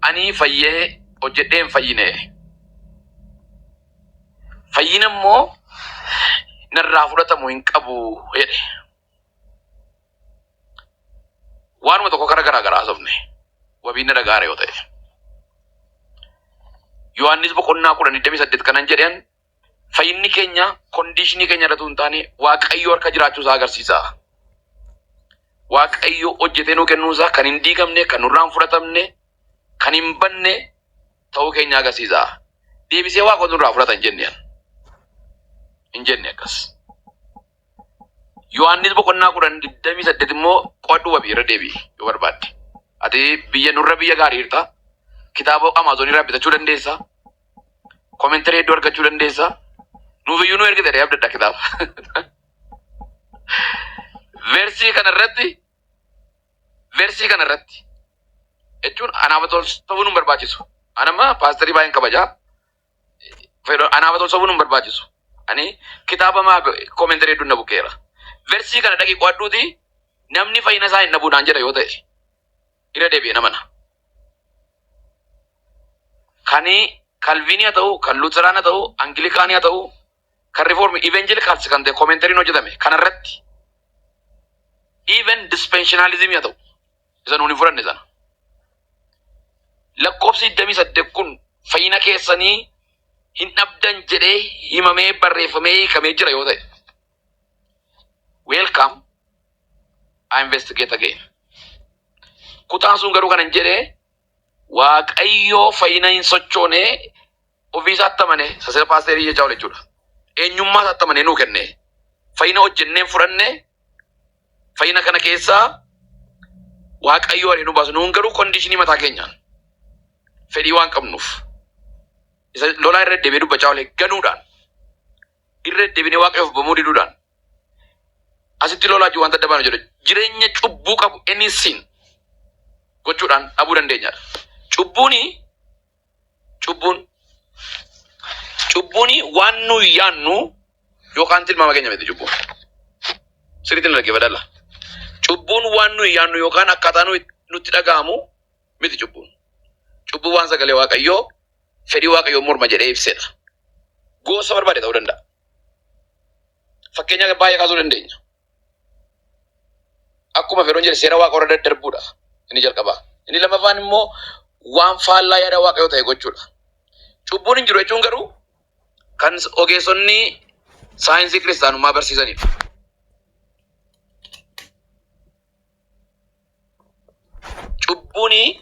ani fayyee hojjedheen fayyine. Fayyina immoo narraa fudhatamu hin qabu jedhe. Waanuma tokko kara garaa haasofne wabiin na dhagaare yoo ta'e. Yohaannis boqonnaa 10:28 kanan jedhan fayyinni keenya kondiishinii keenya irratti hin taane Waaqayyo harka jiraachuu isaa agarsiisa. Waaqayyo hojjetee nuu kennuu isaa kan hin diigamne, kan nurraan fudhatamne, kan hin banne ta'uu keenya agarsiisa. Deebisee Waaqa nurraa fudhata hin jenneen. Hin jenne akkas. Yohaannis boqonnaa 10:28 immoo qo'adhu wabii irra deebi'i yoo barbaadde. Ati nurra biyya gaarii jirta. Kitaaba Amazon irraa bitachuu dandeessa. Koomentarii hedduu argachuu dandeessa. Nuuf iyyuu nu ergite dha abdadha kitaaba. Versii kanarratti jechuun anaaf tolsobuu nu barbaachisu. Anamma paasterii baay'een kabajaa. Anaaf tolsobuu nu barbaachisu. Ani kitaaba koomentarii hedduu na bukeera. Versii kana dhaqii qo'adhuuti namni fayyina isaa hin dhabuudhaan jedha yoo ta'e irra deebi'ee namana. Kani Kalviinii haa ta'u, kan Luuteraan haa ta'u, Angilikaanii haa ta'u, kan Rifoormii, Ivenjelikaals kan ta'e koomentaariin hojjetame kanarratti even dispensationalismii haa ta'u isa nuuni fudhanne sana. Lakkoofsi 28 kun fayyina keessanii hin dhabdan jedhee himamee barreeffamee hiikamee jira yoo ta'e. Welcome, I investigate again. Kutaan sun garuu kanan jedhee Waaqayyo fayyina hin sochoone ofiisaatti amane sasira paasterii jechaa oole jechuudha. Eenyummaa isaatti amane nuu kenne. Fayyina hojjenneen fudhanne fayyina kana keessaa Waaqayyo waree nu baasu. Nuun garuu kondiishinii mataa keenyaan fedhii waan qabnuuf isa lolaa irra deebi'ee dubbachaa oole ganuudhaan irra deebinee Waaqayyoof bamuu diduudhaan asitti lolaa jiru wanta dabaan jedhu jireenya cubbuu qabu enisin gochuudhaan dhabuu dandeenyaadha. Cubbuuni waan nu yaannu yookaan tilmaama keenya miti cubbuun. Sirriitti na dhaggeeffadhaa. Cubbuun waan nu yaannu yookaan akkaataa nutti dhaga'amu miti cubbuun. Cubbuun waan sagalee Waaqayyoo fedhii Waaqayyoo morma jedhee ibsedha. Gosa barbaade ta'uu danda'a. Fakkeenya baay'ee kaasuu dandeenya. Akkuma Feroon jedhe seera Waaqa warra daddarbuudha. Inni jalqabaa. Inni lammaffaan immoo waan faallaa yaada Waaqayyoo ta'e gochuudha. Cubbuun hin jiru jechuun garuu kan ogeessonni saayinsii kiristaanummaa barsiisanidha. Cubbuuni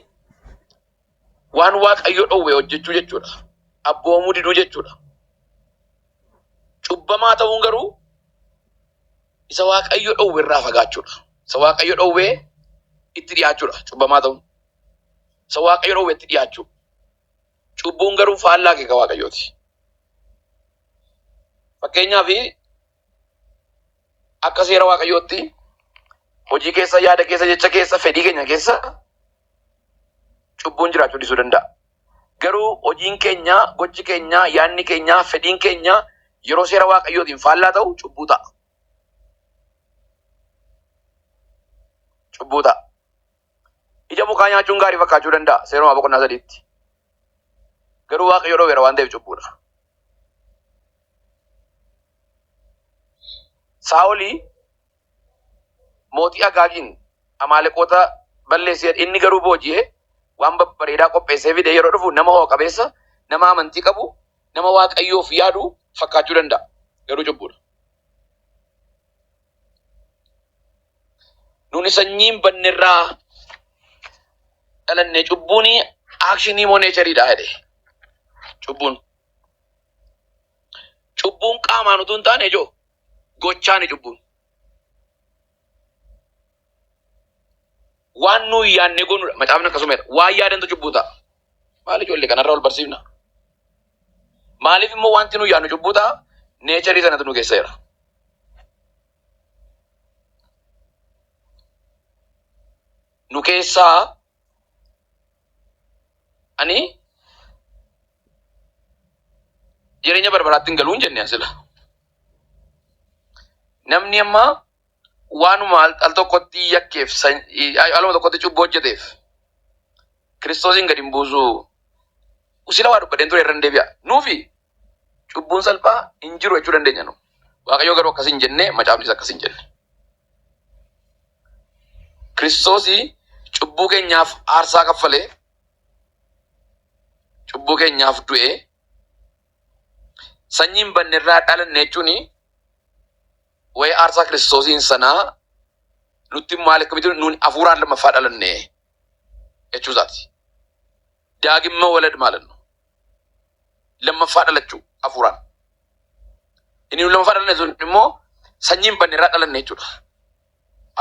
waan Waaqayyo dhowwe hojjechuu jechuudha. Abboomuu diduu jechuudha. Cubbamaa ta'uun garuu isa Waaqayyo dhowwe irraa fagaachuudha. Isa Waaqayyo dhowwe itti dhiyaachuudha. Cubbamaa ta'uun. Isa Waaqayyo dhowwe itti dhiyaachuu. Cubbuun garuu faallaa keeka Waaqayyooti. Fakkeenyaaf akka seera Waaqayyootti hojii keessa, yaada keessa, jecha keessa, fedhii keenya keessa cubbuun jiraachuu dhiisuu danda'a. Garuu hojiin keenya, gochi keenya, yaadni keenya, fedhiin keenya yeroo seera Waaqayyootiin faallaa ta'u cubbuu ta'a. Cubbuu ta'a. Ija mukaa nyaachuun gaarii fakkaachuu danda'a seeruma boqonnaa 3tti. Garuu Waaqayyo dhowweera waan ta'eef cubbuudha. Saa'olii mootii Agaagiin Amaaleqoota balleessee inni garuu booji'ee waan babbareedaa qopheessee fide yeroo dhufu nama ho'a qabeessa, nama amantii qabu, nama Waaqayyoof yaadu fakkaachuu danda'a. Garuu cubbuudha. Nuuni sanyiin banneerraa dhalanne cubbuuni aakshinii moo neechariidha jedhe. Cubbuun qaamaan utuu hin taane ijoo gochaani cubbuun. Waan nuyi yaadne goonudha. Macaafni akkasumadha. Waan yaadantu cubbuu ta'a. Maal ijoollee kanarraa ol barsiifna? Maaliif immoo wanti nuyi yaadnu cubbuu ta'a? Neecharii sanatu nu keessa jira. Nu keessaa ani jireenya barbaraatti hin galuu hin jenne asila. Namni amma waanuma al tokkotti yakkeef, aluma tokkotti cubbuu hojjeteef Kiristoosin gadi hin buusu. Usila waa dubbadeen ture irra hin deebi'a. Nuufi cubbuun salphaa hin jiru jechuu dandeenya nu. Waaqayyo garuu akkas hin jenne macaafnis akkas hin jenne. Kiristoosii cubbuu keenyaaf aarsaa kaffalee cubbuu keenyaaf du'ee sanyiin banneerraa dhalanne jechuun waa'ee aarsaa Kiristoosiin sanaa nutti maal akkamitti nuun hafuuraan lammaffaa dhalanne jechuusaati. Daagimma walad maalannu lammaffaa dhalachuu hafuuraan. Inni lammaffaa dhalanne sun immoo sanyiin banneerraa dhalanne jechuudha.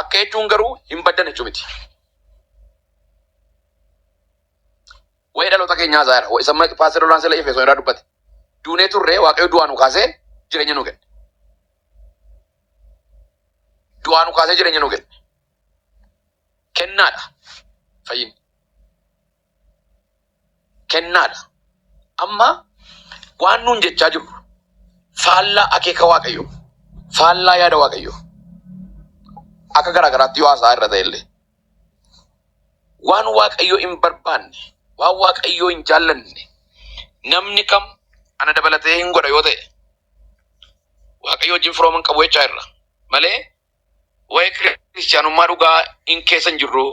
Akka jechuun garuu hin baddan jechuu miti. Waa'ee dhaloota keenyaa zaayira. Isa Paaster Olaansela Efesoon irraa dubbate. Duunee turree Waaqayyo du'aa nu kaasee jireenya nu kenne. Du'aa nu kaasee jireenya nu kenne. Kennaadha. Fayyinni. Kennaadha. Amma waan nuun jechaa jirru faallaa akeeka Waaqayyo. Faallaa yaada Waaqayyo. Akka garaagaraatti yoo haasaa irra ta'e illee. Waan Waaqayyo hin barbaanne, waan Waaqayyo hin jaallanne, namni kam ana dabalatee hin godha yoo ta'e, Waaqayyo wajjin firooma hin qabu jechaa irra. Malee waa'ee kiristiyaanummaa dhugaa hin keessa hin jirru,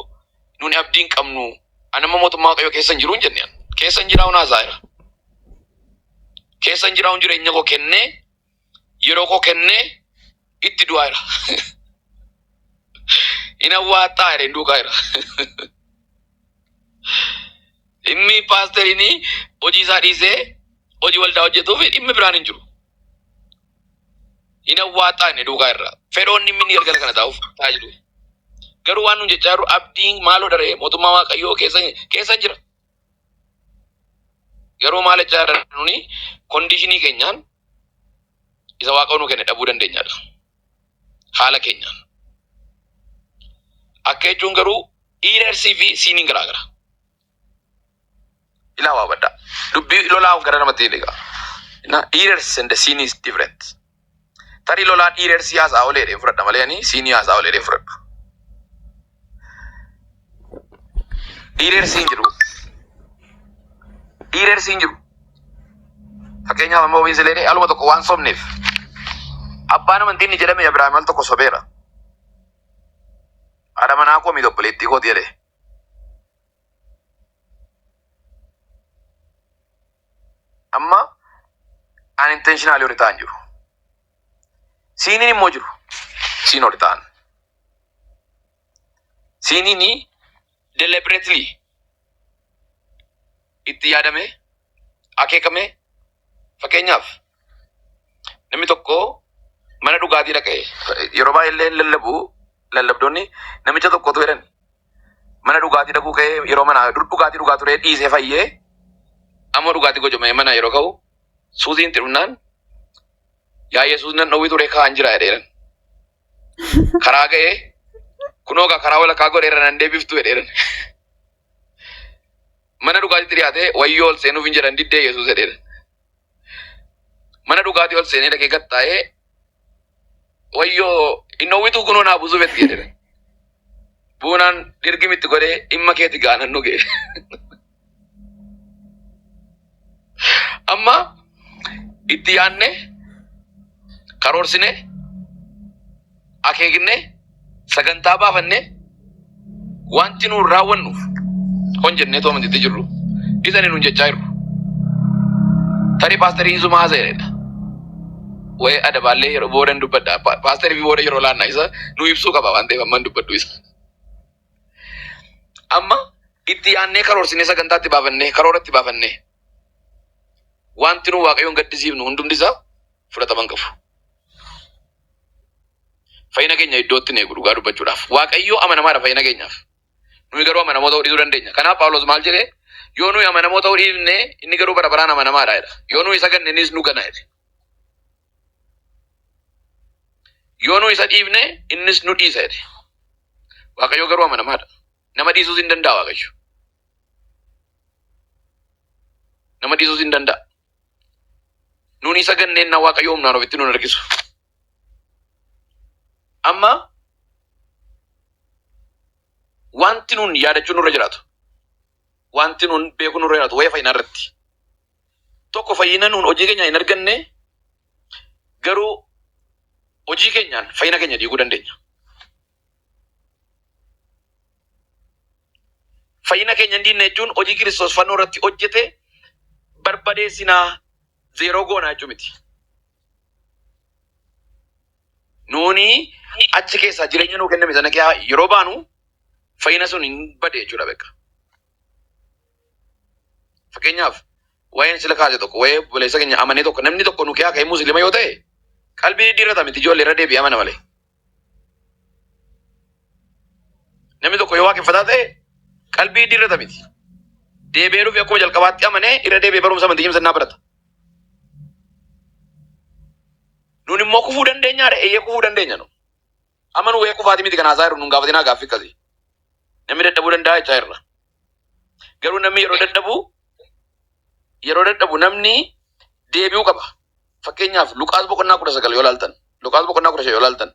nuni abdii hin qabnu, anama mootummaa Waaqayyo keessa hin jiru hin jenneen. Keessa hin jiraa'uun haasaa irra. Keessa hin jiraa'uun jireenya koo kennee, yeroo koo kennee itti du'aa jira. Ina wata ere nduka ira. Immi pastorini oji sadise oji walda hojjetu fi immi biraan hin jiru. Ina wata ene nduka ira. Feroon nimmi ni galgala kana taa'uuf taajiru. Garuu waan nun jechaa jiru abdiin maaloo daree mootummaa Waaqayyoo keessa jira. Garuu maal jechaa jirra nuni kondiishinii keenyaan isa Waaqayyo nu kenne dhabuu dandeenyaadha. Haala keenyaan. Akka jechuun garuu dhiirersii fi siiniin garaagara. Ilaa waa baddaa. Dubbii lolaa gara namatti eegaa. Dhiirers and the scene is different. Tarii lolaa dhiirersii haasaa olee fudhadha malee ani siinii haasaa olee fudhadha. Dhiirersiin jiru. Dhiirersiin jiru. Fakkeenyaaf amma ofiin silee aluma tokko waan sobneef abbaan amantiin ni jedhame Abrahaam al tokko sobeera. Ada mana aku mi dobletti kok dia deh. Amma unintentionally uritaan jiru. Siini ni mojiru. Siin uritaan. Siini ni deliberately itti yaadame akeekame fakkeenyaaf namni tokko mana dhugaatii dhaqee yeroo baay'ee lallabu lallabdoonni namicha tokkotu jedhan mana dhugaatii dhaquu ka'ee yeroo mana dhugaatii dhugaa ture dhiisee fayyee amma dhugaatii gojjomee mana yeroo ka'u suusiin xirunnaan yaa Yesuus nan dhowwi ture kaan jira jedheeran karaa ga'ee kunoo karaa walakkaa godheeran nan deebiftu jedheeran mana dhugaatii dhiyaatee wayyoo ol seenuuf hin jedhan diddee Yesuus jedheeran mana dhugaatii ol seenee dhaqee gattaa'ee wayyoo innowwitu kunoo naa buusuuf itti jedheeran buunaan dirgimitti godhee dhimma keeti gaanan nu ga'e. Amma itti yaanne karoorsine akeekne sagantaa baafanne wanti nuun raawwannuuf hon jennee too amantiitti jirru isa nuun jechaa jirru. Tarii paasterii isuma haasa'edha. Waa'ee adabaallee yeroo booda dubbadha. Paasterii fi booda yeroo laannaa isa nu ibsuu qaba waan ta'eef amman dubbadhu isa. Amma itti yaannee karoorsinee sagantaatti baafannee karooratti baafannee wanti nu Waaqayyoon gaddisiifnu hundumti isaa fudhataman qabu. Fayyina keenya iddootti neegu dhugaa dubbachuudhaaf. Waaqayyoo amanamaadha fayyina keenyaaf. Nuyi garuu amanamoo ta'uu dhiisuu dandeenya. Kanaaf Phaawulos maal jedhee yoo nuyi amanamoo ta'uu dhiifne inni garuu bara baraan amanamaadha jedha. Yoo nuyi isa ganne innis nu gana jedhe. Yoo nuyi isa dhiifne innis nu dhiisa jedhe. Waaqayyoo garuu amanamaadha. Nama dhiisuus hin danda'a Waaqayyo. Nama dhiisuus hin danda'a. Nuuni isa ganneen na Waaqayyo humnaan ofitti nun harkisu. Amma wanti nun yaadachuun nurra jiraatu. wanti nun beeku nurra jiraatu waa'ee fayyinaa irratti. Tokko fayyina nun hojii keenya hin arganne garuu hojii keenyaan fayyina keenya diiguu dandeenya. Fayyina keenya hin diinne jechuun hojii Kiristoos fannoo irratti hojjete barbadeessinaa zeeroo goonaa jechuu miti. Nuuni achi keessaa jireenya nuu kenname sana yeroo baanu fayyina sun hin bade jechuudha beeka. Fakkeenyaaf waa'een sila kaase tokko waa'ee obboleessa keenya amanee tokko namni tokko nu ka'ee Musliima yoo ta'e qalbii diddiirrata miti ijoollee irra deebi'ee amana malee. Namni tokko yoo waaqeffataa ta'e qalbii diddiirrata miti. Deebi'ee dhufee akkuma jalqabaatti amanee irra deebi'ee barumsa amantii cimsannaa barata. Nun immoo kufuu dandeenyaadha eeyyee kufuu dandeenya nu. Amma nu waa'ee kufaati miti kan haasaa jiru nun gaafatinaa gaaffii akkasii. Namni dadhabuu danda'a jechaa jirra. Garuu namni yeroo dadhabu namni deebi'uu qaba. Fakkeenyaaf Luqaas boqonnaa 19 yoo ilaaltan, Luqaas boqonnaa 15 yoo ilaaltan,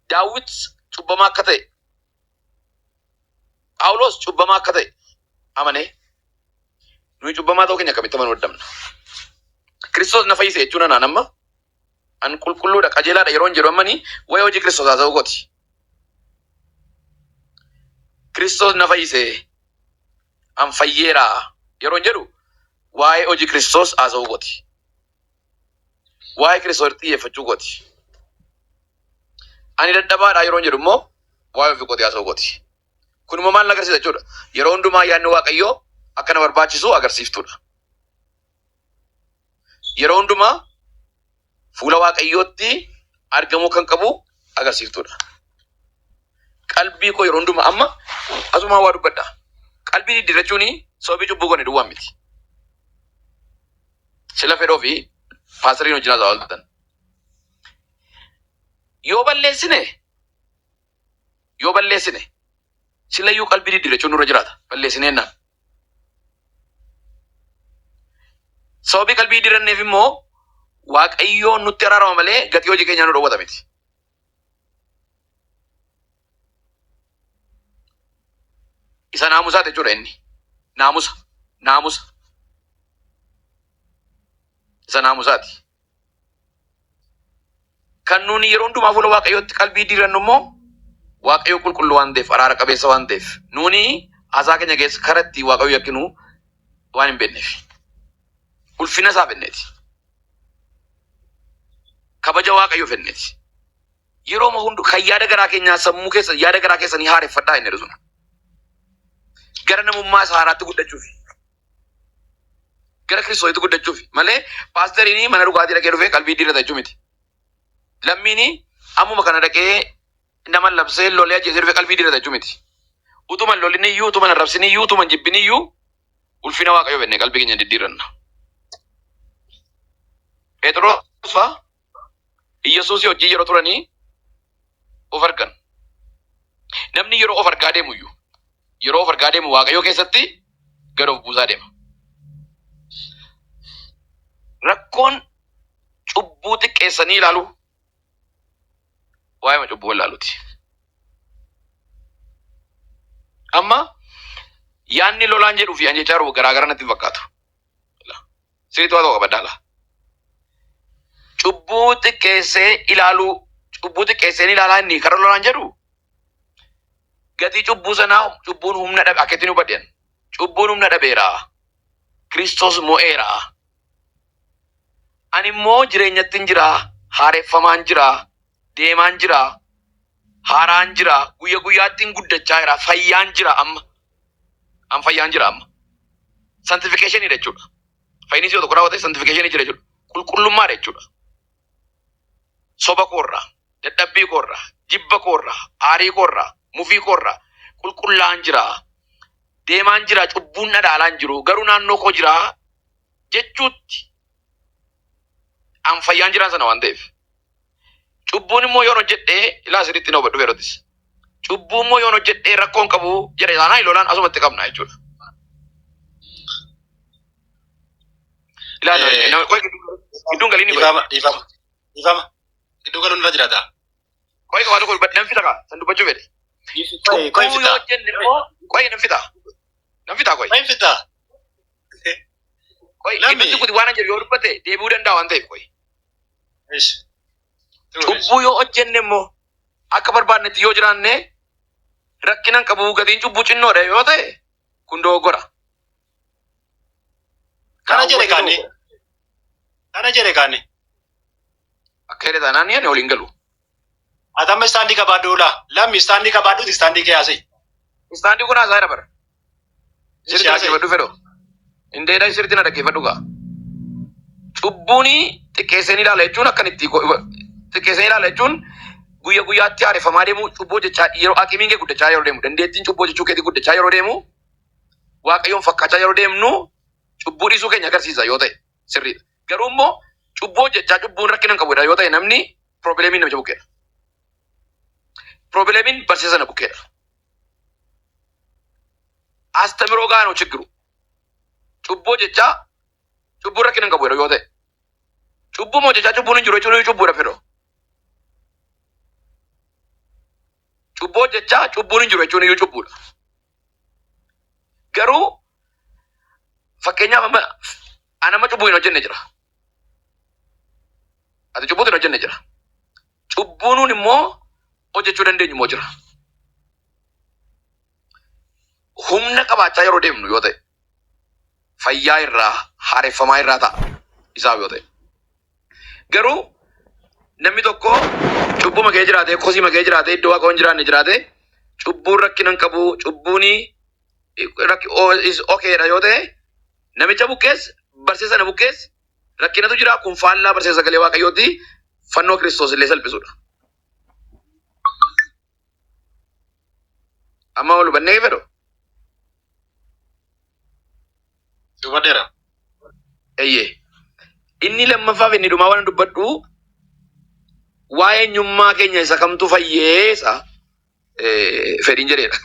Daawit cubbamaa akka ta'e, Phaawulos cubbamaa akka ta'e amanee nuyi cubbamaa ta'uu keenya akkamitti amanuu danda'amna? Kiristoos na fayyise jechuun anaan amma an qulqulluudha qajeelaadha yeroo hin jedhu ammanii waa'ee hojii Kiristoos haasa'uu gooti. Kiristoos na fayyise an fayyeera yeroo hin jedhu waa'ee hojii Kiristoos haasa'uu gooti. Waa'ee Kiristoos xiyyeeffachuu gooti. Ani dadhabaadha yeroo hin jedhu immoo waa'ee ofii gooti haasa'uu gooti. Kun immoo maal agarsiisa jechuudha? Yeroo hundumaa yaadni Waaqayyoo akka na barbaachisu agarsiiftuudha. Yeroo hundumaa fuula Waaqayyootti argamuu kan qabu agarsiiftuudha. Qalbii koo yeroo hundumaa amma asumaa waa dubbadha. Qalbii diddiirrachuuni sababii cubbuu goone duwwaa miti. Sila fedhoo fi paastariin wajjin haasa'aa ooltan. Yoo balleessine silayyuu qalbii diddiirrachuun nurra jiraata. Balleessinee jennaan. Sababii qalbii diddiirranneef immoo Waaqayyoon nutti araarama malee gatii hojii keenyaa nu dhowwata miti. Isa naamusaati jechuudha inni. Naamusa. Isa naamusaati. Kan nuuni yeroo hundumaa fuula Waaqayyootti qalbii diddiirrannu immoo Waaqayyoo qulqulluu waan ta'eef, araara qabeessa waan ta'eef, nuuni haasaa keenya keessa karatti Waaqayyoo yakkinu waan hin beekneef. Ulfina isaa fenneeti. Kabaja Waaqayyoo fenneeti. Yeroo hundu kan yaada garaa keenyaa sammuu keessa yaada garaa keessanii haareffadhaa inni sun. Gara namummaa isaa haaraatti guddachuufi. Gara Kiristoositti guddachuufi. Malee paastariin mana dhugaatii dhaqee dhufee qalbii diddiirrata jechuu miti. Lammiin ammuma kana dhaqee nama labsee lolee ajjeesee dhufee qalbii diddiirrata jechuu miti. Utuman lolini iyyuu, utuman arrabsini iyyuu, utuman jibbini iyyuu ulfina Waaqayyoo fennee qalbii keenya diddiirranna. Phexros fa'aa Iyyesuusii hojii yeroo turanii of argan. Namni yeroo of argaa deemu iyyuu yeroo of argaa deemu Waaqayyoo keessatti gad of buusaa deema. Rakkoon cubbuu xiqqeessanii ilaalu waa'ee cubbuu ilaaluuti. Amma yaanni lolaan jedhuu fi anjechaa jiru garaagara natti fakkaatu. Sirriitti waa ta'uu qabaddaala. Cubbuu xiqqeesseen ilaalaa inni karaa lolaan jedhu gatii cubbuu sanaa cubbuun humna dhabe akka ittiin hubadhan. Cubbuun humna dhabeera. Kiristoos mo'eera. Ani immoo jireenyatti jira, haareffamaan jira, deemaan jira, haaraan jira, guyya guyyaatti guddachaa jira, fayyaan jira amma. An fayyaan jira amma. Sanctification jechuudha. Fayyinni yoo tokko raawwate sanctification jira jechuudha. Qulqullummaa jechuudha. Soba koorraa, dadhabbii koorraa, jibba koorraa, aarii koorraa, mufii koorraa, qulqullaan jira, deemaan jira, cubbuun dhadhaalaan jiru, garuu naannoo koo jira jechuutti an fayyaan jiraan sana waan ta'eef. Cubbuun immoo yoon hojjedhee ilaa sirriitti na hubadhu beerotis. Cubbuun immoo yoon hojjedhee rakkoon qabu jedha isaanaa ilolaan asumatti qabna jechuudha. Gidduun galiin Ifama. Giddu galuun irra jiraata. Qoy waan tokko nan fita kaa san dubbachuu fedhe. Cubbuu yoo hojjenne immoo qoy nan fita. Nan fitaa koyi. Main fita. Koyi Lammi. ibiddi kuti waan jedhu yoo dubbate deebi'uu danda'a waan ta'eef koyi. Ish. Cubbuu yoo hojjenne immoo akka barbaannetti yoo jiraanne rakkinan qabu gatiin cubbuu xinnoodha yoo ta'e kun dogoggora. Kana jedhe kaanni. Kana jedhe kaanni. Akka jedhe taanaan ani waliin galu. Atama istaandii qabaadhu laa. Lammi istaandii qabaadhuuti istaandii kee haasa'e. Istaandii kun haasaa dabara. Sirti Siyaasa. dhaggeeffadhu fedho. Indeedha sirti na dhaggeeffadhu gaa. Cubbuuni xiqqeessanii ilaala jechuun akkanitti xiqqeessanii ilaala jechuun guyya guyyaatti haareffamaa deemu cubbuu jechaa yeroo aqimiin kee guddachaa yeroo deemu dandeettiin cubbuu jechuu keetii guddachaa yeroo deemu waaqayyoon fakkaachaa yeroo deemnu cubbuu dhiisuu keenya agarsiisa yoo ta'e sirriidha. Garuu immoo cubbuu jechaa cubbuun rakkina hin qabudha yoo ta'e namni piroobileemiin namicha bukkeedha. Piroobileemiin barsiisa na bukkeedha. Astamiroo gaanoo chiggiru. Cubbuu jechaa cubbuun rakkina hin qabudha yoo ta'e. Cubbuu moo jechaa cubbuun hin jiru jechuun cubbuudha fedhoo. Cubbuu jechaa cubbuun hin jiru jechuun iyyuu cubbuudha. Garuu fakkeenyaaf anama cubbuu hin hojjenne jira. Ati cubbuutu hin hojjenne jira. Cubbuunuun immoo hojjechuu dandeenyu immoo jira. Humna qabaachaa yeroo deemnu yoo ta'e fayyaa irraa haareffamaa irraa ta'a isaaf yoo ta'e. Garuu namni tokko cubbuma kee jiraate kosima kee jiraate iddoo waaqa hin jiraanne jiraate cubbuun rakkina hin qabu cubbuuni okeedha yoo ta'e namicha bukkees barsiisa na bukkees rakkinatu jira kun faallaa barsiisa sagalee waaqayyooti fannoo Kiristoos illee salphisuudha. Amma ol hubannee fedho. Dubadeera. Eyyee. Inni lammaffaa fi inni dhumaa waan dubbadhu waa'ee eenyummaa keenya isa kamtu fayyeessa fedhiin jedheedha.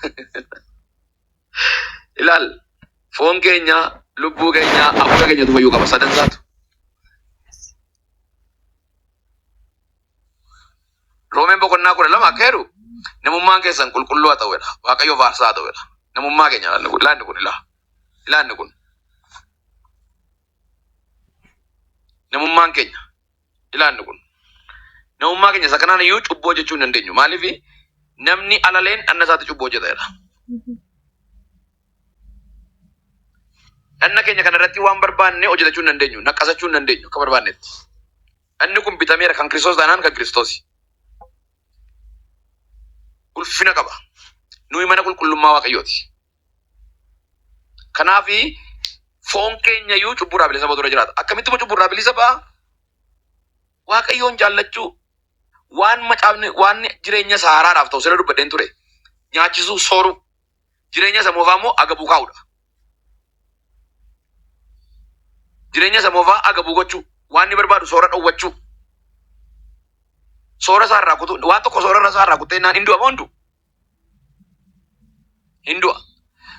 Ilaal foon keenya lubbuu keenya hafuura keenyatu fayyuu qaba sadansaatu. Roomeen boqonnaa 12 akka jedhu namummaan keessan qulqulluu haa ta'uudha. Waaqayyoof aarsaa haa ta'uudha. Namummaa keenya ilaanni kun ilaanni kun. Namummaan keenya ilaanni kun. Namummaa keenya isa kanaan iyyuu cubbuu hojjechuu hin dandeenyu. Maaliif namni alaleen dhanna isaatti cubbuu hojjetaadha. Dhanna keenya kanarratti waan barbaanne hojjetachuu hin dandeenyu. Naqqasachuu hin dandeenyu akka barbaannetti. Dhanni kun bitameera kan Kiristoos taanaan kan Kiristoosi. Ulfina qaba. Nuyi mana qulqullummaa Waaqayyooti. Kanaafi foon keenya iyyuu cubbuurraa bilisa ba'u dura jiraata. Akkamitti cubbuurraa bilisa ba'a? Waaqayyoon jaallachuu waan macaafni waan jireenya isaa haaraadhaaf ta'u sirra dubbadheen ture. Nyaachisuu sooruu jireenya isa moofaa immoo agabuu kaa'uudha. Jireenya isa moofaa agabuu gochuu waan inni barbaadu soora dhowwachuu. Soora isaa irraa kutuu waan tokko soora isaa irraa kutee naan hindu'a moo hindu'a.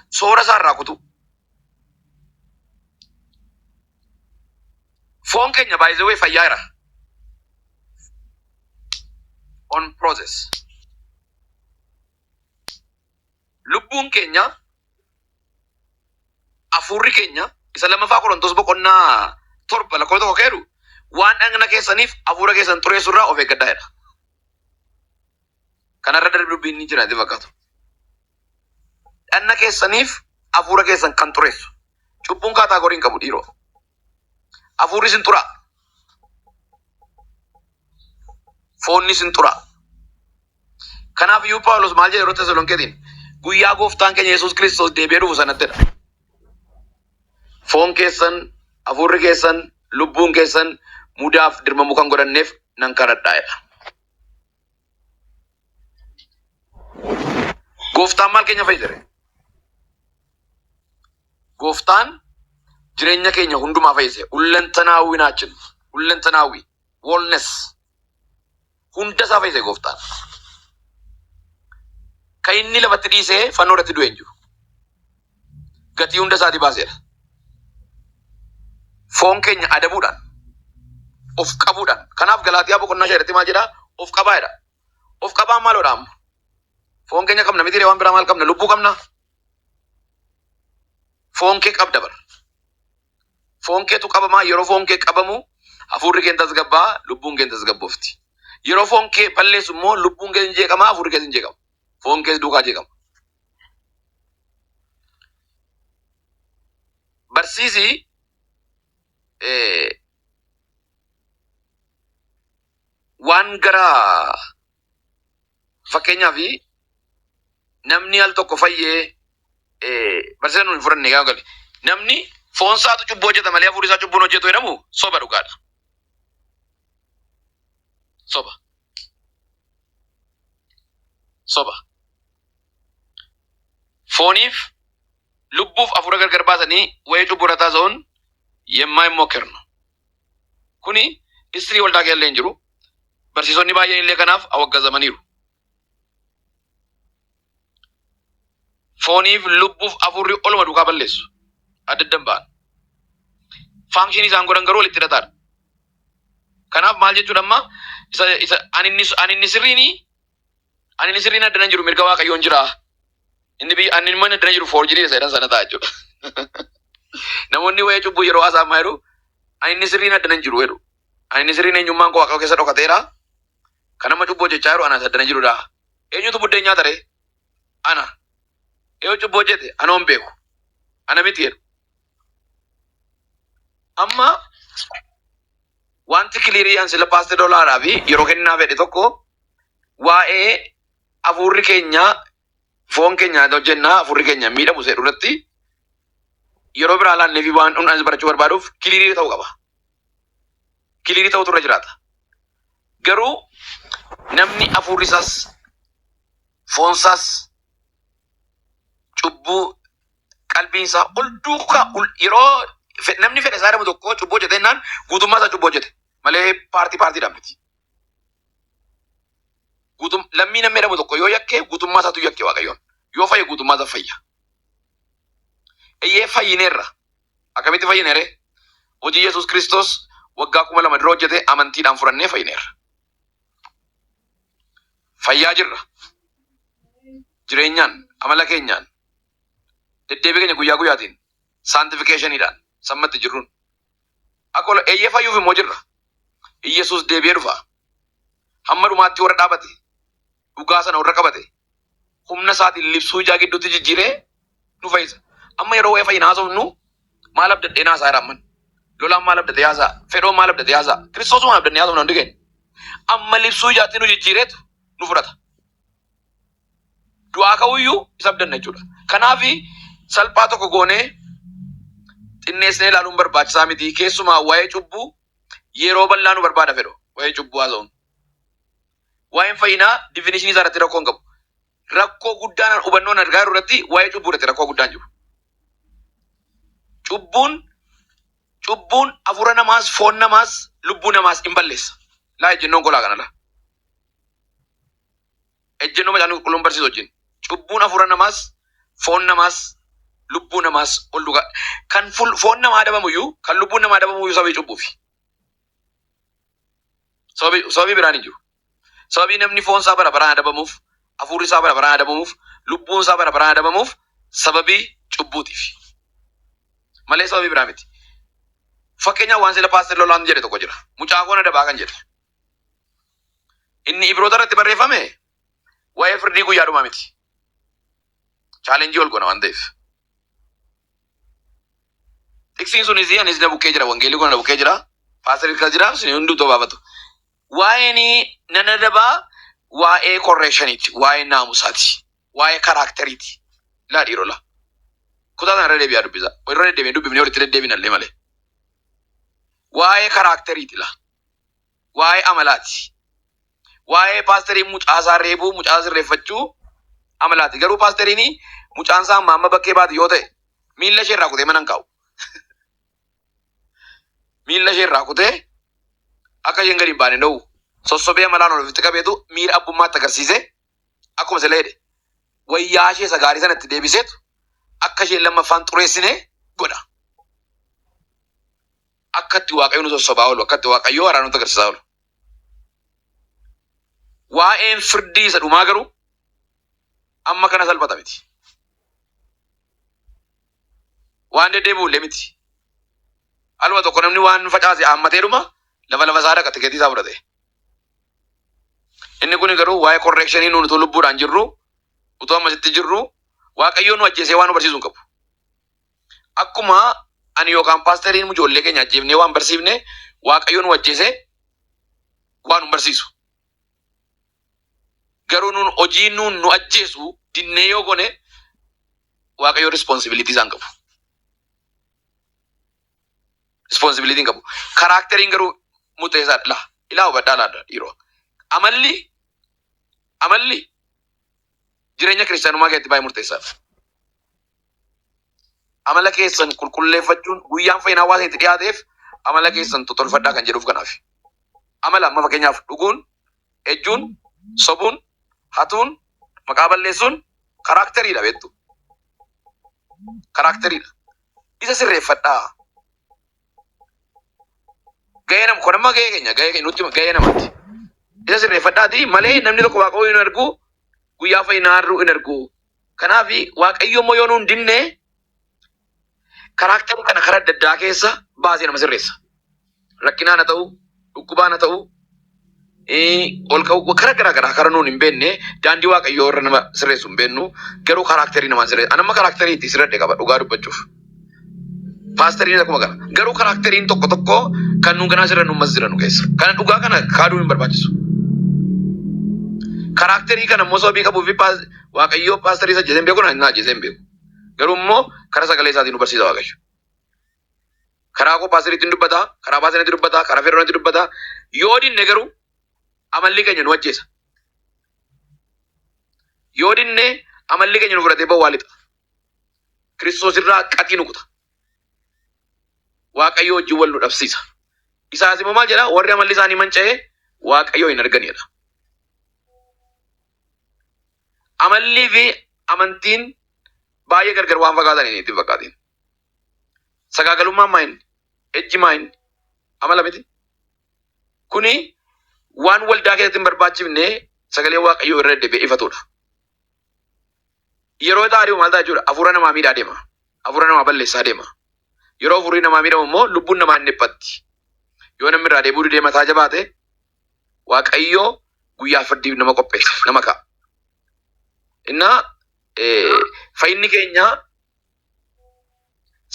Soora isaa irraa kutuu. Foon keenya baay'ee fayyaa jira. On process. Lubbuun keenya hafuurri keenya isa lammaffaa Qorontos boqonnaa 7 lakkoofsa 1 keeru waan dhagna keessaniif hafuura keessan xureessu irraa of eeggadhaa jedha. Kanarra darbii dubbiin ni jiraate fakkaatu. Dhagna keessaniif hafuura keessan kan xureessu. Cubbuun kaataagorii hin qabu dhiiroo. Hafuurri sin xura. Foonni sin xura. Kanaaf iyyuu Phaawulos maal jedhe yeroo Tesalonikeetiin guyyaa gooftaan keenya Yesuus Kiristoos deebi'ee dhufu sanattidha. Foon keessan, hafuurri keessan, lubbuun keessan mudaaf dirmamuu kan godhanneef nan kadhadhaa jedha. Gooftaan maal keenya fayyadare? Gooftaan jireenya keenya hundumaa fayyise. Hullantanaawwi naachin. Hullantanaawwi. Wellness. Hunda isaa fayyise gooftaan. Kan inni lafatti dhiisee fannoo irratti du'e hin jiru. Gatii hunda isaatii baaseera. Foon keenya adabuudhaan of qabuudhaan. Kanaaf Galaatiyaa boqonnaa 5 irratti maal jedhaa? Of qabaa jedha. Of qabaan maaloodha amma? Foon keenya qabna miti waan biraa maal qabna? Lubbuu qabna. foon kee qabda bara. Foon keetu qabamaa yeroo foon kee qabamu hafuurri kee tasgabbaa lubbuun kee tasgabboofti. Yeroo foon kee balleessu immoo lubbuun kee hin jeeqamaa hafuurri kee hin jeeqama. Foon kee duukaa jeeqama. Barsiisi waan gara fakkeenyaaf namni al tokko fayyee barsiisa nuyi furanne gaa gali. Namni foon isaatu cubbuu hojjeta malee hafuurri isaa cubbuun hojjetu jedhamu soba dhugaadha. Soba. Soba. Fooniif lubbuuf hafuura gargar baasanii wayii cubbuu irra taasisuun የማይሞክር ነው. Kuni istirii waldaa keellee hin jiru. Barsiisonni baay'een illee kanaaf awwaggazamaniiru. Fooniif lubbuuf hafuurri oluma duukaa balleessu. Adda addan ba'an. Faankshini isaan godhan garuu walitti hidhataadha. Kanaaf maal jechuudha amma ani inni sirriin addana jiru mirga waaqayyoon jira. Inni mana addana jiru foorjirii isa jedhan sana ta'a jechuudha. Namoonni wayii cubbuu yeroo haasa'amaa jedhu ani inni sirriin addana jiru jedhu. Ani inni sirriin eenyummaan koo keessa dhokateera. Kan amma cubbuu hojjechaa jiru anas addana jirudha. Eenyutu buddeen nyaata ree? Ana. Yoo cubbuu hojjete ana hin beeku. Ana miti jedhu. Amma wanti kiliiriyaan sila paaste doolaaraa fi yeroo kennaa fedhe tokko waa'ee hafuurri keenya foon keenya hojjennaa hafuurri keenya miidhamu seedhu irratti yeroo biraa laannee fi waan dhumdhaan barachuu barbaaduuf kiliirii ta'uu qaba. Kiliirii ta'utu irra jiraata. Garuu namni hafuurri isaas foon isaas cubbuu qalbiin isaa ol duukaa yeroo namni fedhe isaa jedhamu tokko cubbuu hojjete jennaan guutummaa isaa cubbuu hojjete malee paartiidhaan miti. Lammii namni jedhamu tokko yoo yakke guutummaa isaatu yakke waaqayyoon. Yoo fayye guutummaa isaa fayya. Eeyyee fayyineerra. Akkamitti fayyineere? Hojii Yesuus Kiristoos waggaa 2000 dura hojjete amantiidhaan furannee fayyineerra. Fayyaa jirra. Jireenyaan, amala keenyaan, deddeebii keenya guyyaa guyyaatiin, saantifikeeshiniidhaan sammatti jirruun. Akkuma eeyyee fayyuuf immoo jirra. Yesuus deebi'ee dhufa. Hamma dhumaatti warra dhaabate, dhugaa sana warra qabate, humna isaatiin libsuu ijaa gidduutti jijjiiree nu fayyisa. Amma yeroo wayii fayyina haasofnu maal abdaddee naasaa jedhaman. Lolaan maal abdaddee haasaa, fedhoon maal abdaddee haasaa, Kiristoos maal abdaddee haasofna hundi keenya. Amma libsuu ijaatti nu jijjiireetu nu fudhata. Du'aa ka'uyyuu isa abdanna jechuudha. Kanaaf salphaa tokko goonee xinneessinee ilaaluun barbaachisaa miti. Keessumaa waa'ee cubbuu yeroo bal'aa nu barbaada fedhu. Waa'ee cubbuu haasa'uun. Waa'een fayyinaa difinishinii isaa irratti rakkoo hin qabu. Rakkoo guddaan hubannoon argaa jiru irratti waa'ee cubbuu irratti rakkoo guddaan jiru. Cubbuun hafuura namaas, foon namaas, lubbuu namaas hin balleessa. Laa ejjennoon kolaa kanadha. Ejjennoo macaan qulqulluun barsiisu wajjin. Cubbuun hafuura namaas, foon namaas, lubbuu namaas ol dhugaa. Kan foon namaa adabamuyyuu, kan lubbuun namaa adabamuyyuu sababii cubbuufi. Sababii biraan hin jiru. Sababii namni foon isaa bara baraan adabamuuf, hafuurri isaa bara baraan adabamuuf, lubbuun isaa bara baraan adabamuuf sababii cubbuutiif. Malee sababii biraa miti. Fakkeenyaaf waan sila paaster lolaan jedhe tokko jira. Mucaa koon adabaa kan jedhe. Inni Ibroota irratti barreeffame waa'ee firdii guyyaa dhumaa miti. Chaalenjii ol goona waan ta'eef. Tiksiin sunis anis na bukkee jira. Wangeelii kun na bukkee jira. Paaster hirkas jira. Isin hunduu tobaafatu. Waa'een nan adabaa waa'ee korreeshaniiti. Waa'ee naamusaati. Waa'ee karaakteriiti. Laa dhiirola. Kutaa sana irra deebi'aa dubbisa. Irra deddeebiin dubbifnee walitti deddeebiin allee malee. Waa'ee karaakteriiti la. Waa'ee amalaati. Waa'ee paasterii mucaasaa reebuu, mucaa sirreeffachuu amalaati. Garuu paasteriin mucaan isaa amma bakkee baate yoo ta'e miilla ishee irraa kutee mana hin kaa'u. Miilla ishee irraa kutee akka isheen gadi hin baane dha'u. Sossobee amalaan ol ofitti qabeetu miira abbummaatti agarsiisee akkuma sila jedhe wayyaa ishee isa gaarii sanatti deebiseetu akka isheen lammaffaan xureessinee godha. Akka itti waaqayyoon nu sossobaa oolu, akka itti waaqayyoo haraa nutti agarsiisaa oolu. Waa'een firdii isa dhumaa garuu amma kana salphata miti. Waan deddeebi'ullee miti. Aluma tokko namni waan facaase hammateedhuma lafa isaa dhaqate gatii isaa fudhate. Inni kun garuu waa'ee correctionii nuun utuu lubbuudhaan jirru utuu ammasitti jirru Waaqayyoon nu ajjeesee waan nu barsiisuu hin qabu. Akkuma ani yookaan paasteriin ijoollee keenya ajjeefnee waan barsiifne Waaqayyoon nu ajjeesee waan nu barsiisu. Garuu nuun hojii nuun nu ajjeesu dinnee yoo gone Waaqayyoon responsibility isaan qabu. Responsibility hin qabu. Karakteriin garuu murteessaadha. Ilaa hubadhaa laadha dhiiroo. Amalli jireenya kiristaanummaa keessatti baay'ee murteessaadha. Amala keessan qulqulleeffachuun guyyaan fayyina hawaasa itti dhiyaateef amala keessan tolfadhaa kan jedhuuf kanaaf. Amala amma fakkeenyaaf dhuguun, ejjuun, sobuun, hatuun, maqaa balleessuun karakteriidha beektu. Karakteriidha. Isa sirreeffadhaa. Gahee nama kun amma gahee keenya nutti gahee namaati. Isa sirreeffadhaati malee namni tokko Waaqayyoo hin argu guyyaa fayyinaa har'uu hin argu. Kanaaf Waaqayyo immoo yoo nuun dinne karakterii kana karaa adda addaa keessa baasee nama sirreessa. Rakkinaan haa ta'u, dhukkubaan haa ta'u, ol ka'u karaa garaagaraa karaa nuun hin beekne daandii Waaqayyoo irra nama sirreessu hin beeknu garuu karakterii namaa sirreessa. Anamma karakterii itti sirradhe qaba dhugaa dubbachuuf. Paasteriin akkuma kana. Garuu karakteriin tokko tokko kan nuun ganaa sirrannu ammas jirannu keessa. Kana dhugaa kana kaaduu hin barbaachisu. Karakterii kana immoo sababii qabuu fi Waaqayyoo paasterii isa ajjeesee hin beeku na ajjeesee hin beeku. Garuu immoo karaa sagalee isaatiin nu barsiisa Waaqayyo. Karaa koo paasteriitti dubbata, karaa baasaniitti dubbata, karaa feerroonitti dubbata. Yoo dinne garuu amalli keenya nu ajjeesa. Yoo dinne amalli keenya nu fudhatee ba'u waa lixa. Kiristoos irraa qaxii nu kuta. Waaqayyo wajjin wal nu dhabsiisa. Isaas immoo maal jedha? Warri amalli isaanii manca'ee Waaqayyoo hin arganidha. Amallii fi amantiin baay'ee gargar waan fakkaataniin itti fakkaatiin. Sagaagalummaan maayin? Ejji maayin? Amala miti. Kuni waan waldaa keessatti hin barbaachifne sagalee Waaqayyoo irra deddeebi'ee ifatudha. Yeroo taa'anii maal ta'a jechuudha? Hafuura namaa miidhaa deema. Hafuura namaa balleessaa deema. Yeroo hafuurri namaa miidhamu immoo lubbuun namaa hin dhiphatti. Yoo namni irraa deebi'uu didee mataa jabaate Waaqayyoo guyyaa firdiif nama qopheessa, nama ka'a. Innaa fayyinni keenya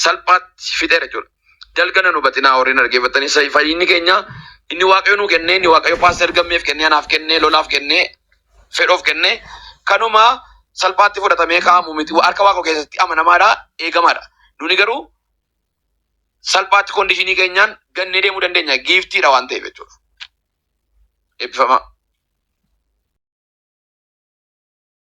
salphaatti fixeera jechuudha. Jalgana nu batinaa warreen argeeffatanii fayyinni keenya inni Waaqayyo nuu kennee, inni Waaqayyo paaster gammeef kennee, anaaf kennee, lolaaf kennee, fedhoof kennee kanuma salphaatti fudhatamee kaa'amu miti. Harka Waaqoo keessatti amanamaadha, eegamaadha. Nuni garuu salphaatti kondishinii keenyaan gannee deemuu dandeenya. Giiftiidha waan ta'eef jechuudha. Eebbifamaa.